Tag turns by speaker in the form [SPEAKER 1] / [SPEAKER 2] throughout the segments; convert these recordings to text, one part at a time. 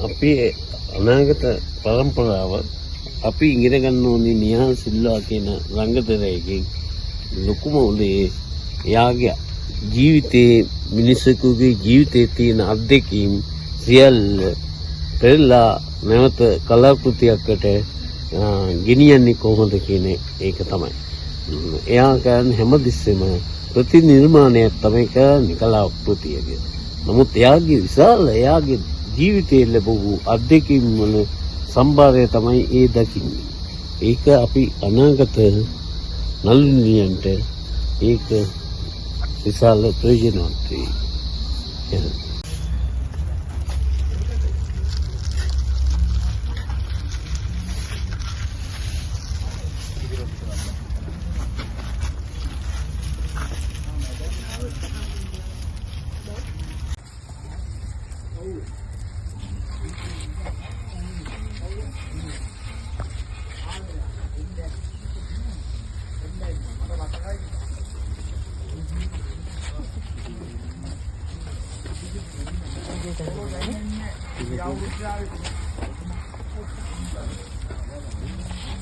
[SPEAKER 1] අපි අනාගත පරම්පරාව අපි ඉගෙන ගන්න ඕනේ නිහාල් සිල්වා කියන රංගතරයකින් ලොකුම උදේ එයාගේ ජීවිතයේ මිනිසෙකුගේ ජීවිතයේ තියෙන අත්දැකීම් සියල්ල පෙරලා නැවත කලාකෘතියකට ගෙනියන්නේ කොහොමද කියන ඒක තමයි. එයා කරන හැමදෙස්සෙම ප්‍රතිනිර්මාණයක් තමයි කරන්නේ කලාකෘතියක. නමුත් එයාගේ විශාල එයාගේ ජීවිතයේ ලැබූ අත්දැකීම් වල සම්භාරය තමයි ඒ දකින්නේ. ඒක අපි අනාගත නළුනියන්ට ඒක විශාල ප්‍රයෝජනවත් වෙයි.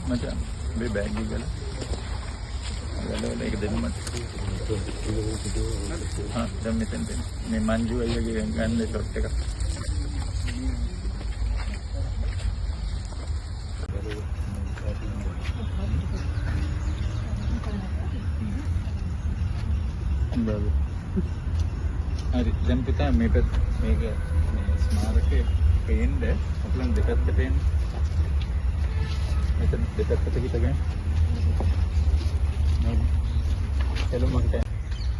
[SPEAKER 2] macam be bag juga lah. Ada lagi dekat mana? Dan meten ni manju aja yang kan le torte ka. Baru. Hari dan kita mepet mega smart ke pain deh. Apalagi dekat ke pain. දෙකත් හිතගෙන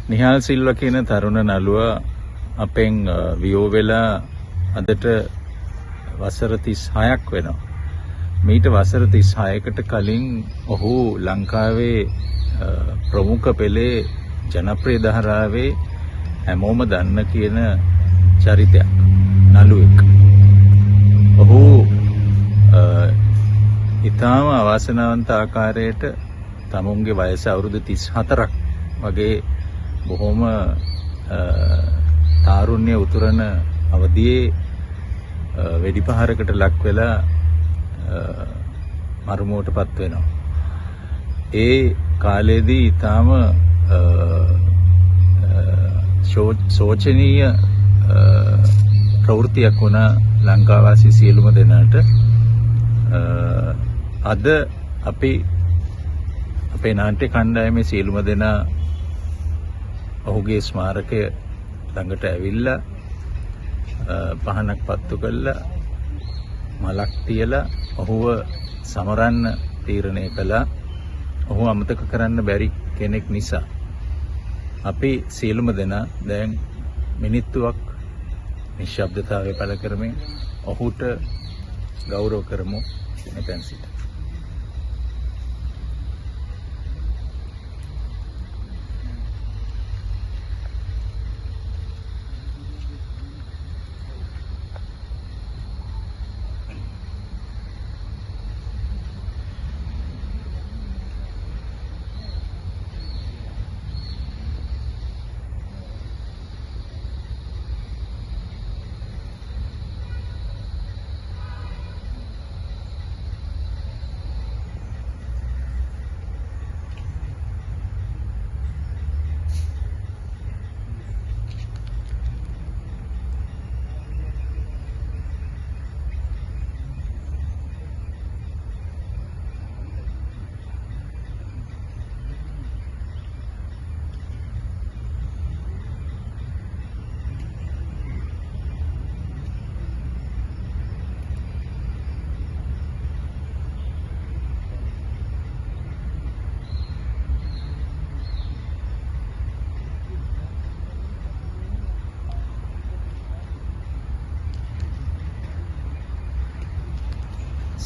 [SPEAKER 2] නිහාල් සිල්වා කියන තරුණ නළුවා අපෙන් වියෝ වෙලා අදට වසර 36ක් වෙනවා. මීට වසර 36කට කලින් ඔහු ලංකාවේ ප්‍රමුඛ පෙළේ ජනප්‍රිය ධාරාවේ හැමෝම දන්න කියන චරිතයක් නළුවෙක්. ඔහු ඉතාම අවාසනාවන්ත ආකාරයට තමුන්ගේ වයස අවුරුදු 34ක් වගේ බොහොම තාරුණ්‍ය උතුරන අවදියේ වෙඩිපහරකට ලක් වෙලා මරුමුවටපත් වෙනවා. ඒ කාලේදී ඉතාම ශෝචනීය ප්‍රවෘත්තියක් වුණා ලංකාවාසී සියලුම දෙනාට. අද අපේ නාට්‍ය කණ්ඩායමේ සියලුම දෙනා ඔහුගේ ස්මාරකය ළඟට ඇවිල්ලා පහනක් පත්තු කළා, මලක් තියලා ඔහුව සමරන්න තීරණය කළා. ඔහු අමතක කරන්න බැරි කෙනෙක් නිසා අපි සියලුම දෙනා දැන් මිනිත්තුවක් නිශ්ශබ්දතාවය පළ කරමින් ඔහුට ගෞරව කරමු. මෙතන සිට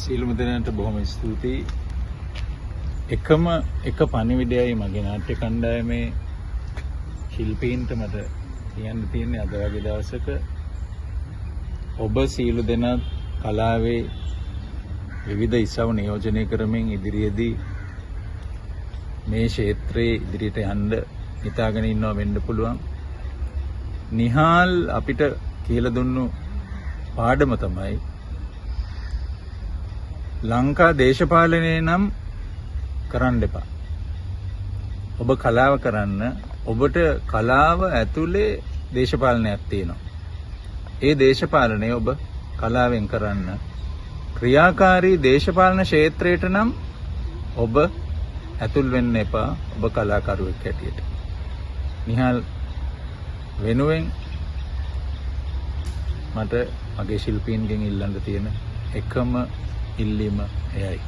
[SPEAKER 2] සියලුම දෙනාට බොහොම ස්තුතියි. එකම එක පණිවිඩයයි මගේ නාට්‍ය කණ්ඩායමේ ශිල්පීන්ට මට කියන්න තියෙන්නේ අද වගේ දවසක ඔබ සියලු දෙනා කලාවේ විවිධ ඉසව් නියෝජනය කරමින් ඉදිරියේදී මේ ක්ෂේත්‍රයේ ඉදිරියට යන්න හිතාගෙන ඉන්නවා වෙන්න පුළුවන්. නිහාල් අපිට කියලා දුන්නු පාඩම තමයි ලංකා දේශපාලනය නම් කරන්න එපා. ඔබ කලාව කරන්න. ඔබට කලාව ඇතුලේ දේශපාලනයක් තියෙනවා. ඒ දේශපාලනය ඔබ කලාවෙන් කරන්න. ක්‍රියාකාරී දේශපාලන ක්ෂේත්‍රයට නම් ඔබ ඇතුල් වෙන්න එපා. ඔබ කලාකරුවෙක් හැටියට. නිහාල් වෙනුවෙන් මට මගේ ශිල්පීන්ගෙන් ඉල්ලන්න තියෙන එකම ඉල්ලීම එයයි.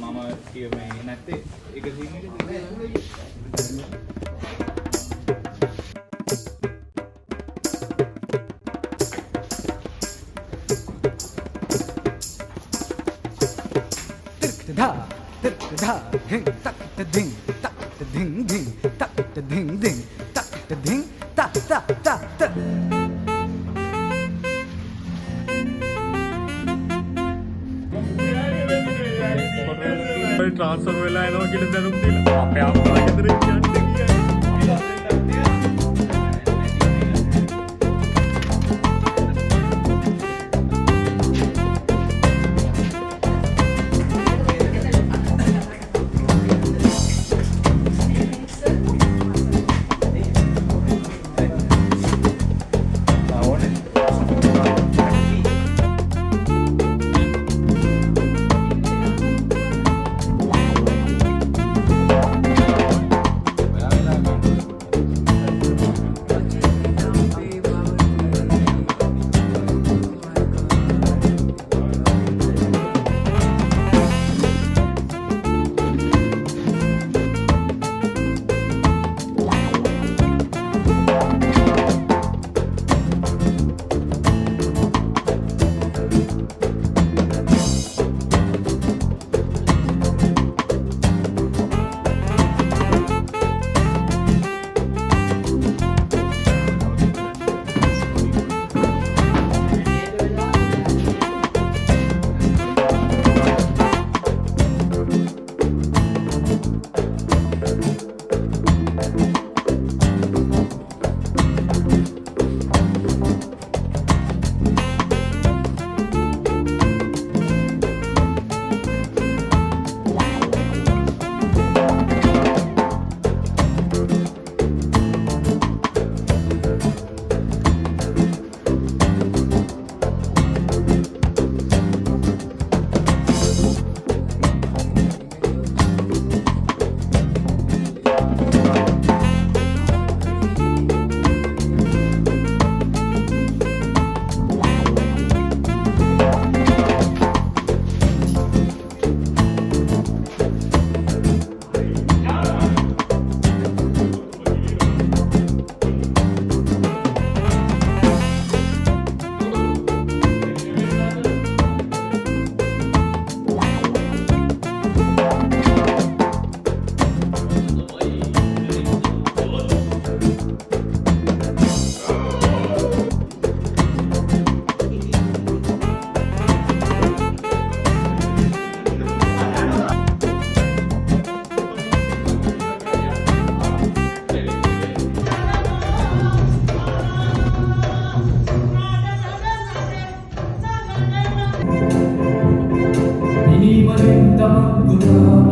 [SPEAKER 2] මම කියමේ නැත්තේ එක scene
[SPEAKER 3] da da ding tak da ding tak da ding ding tak da ding ding tak da ding ta ta ta ta
[SPEAKER 4] transfer वेला एनो කියලා දැනුම් දීලා අපේ අම්මලා ගෙදර කියන්නේ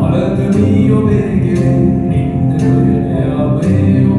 [SPEAKER 5] Alagami obege, in the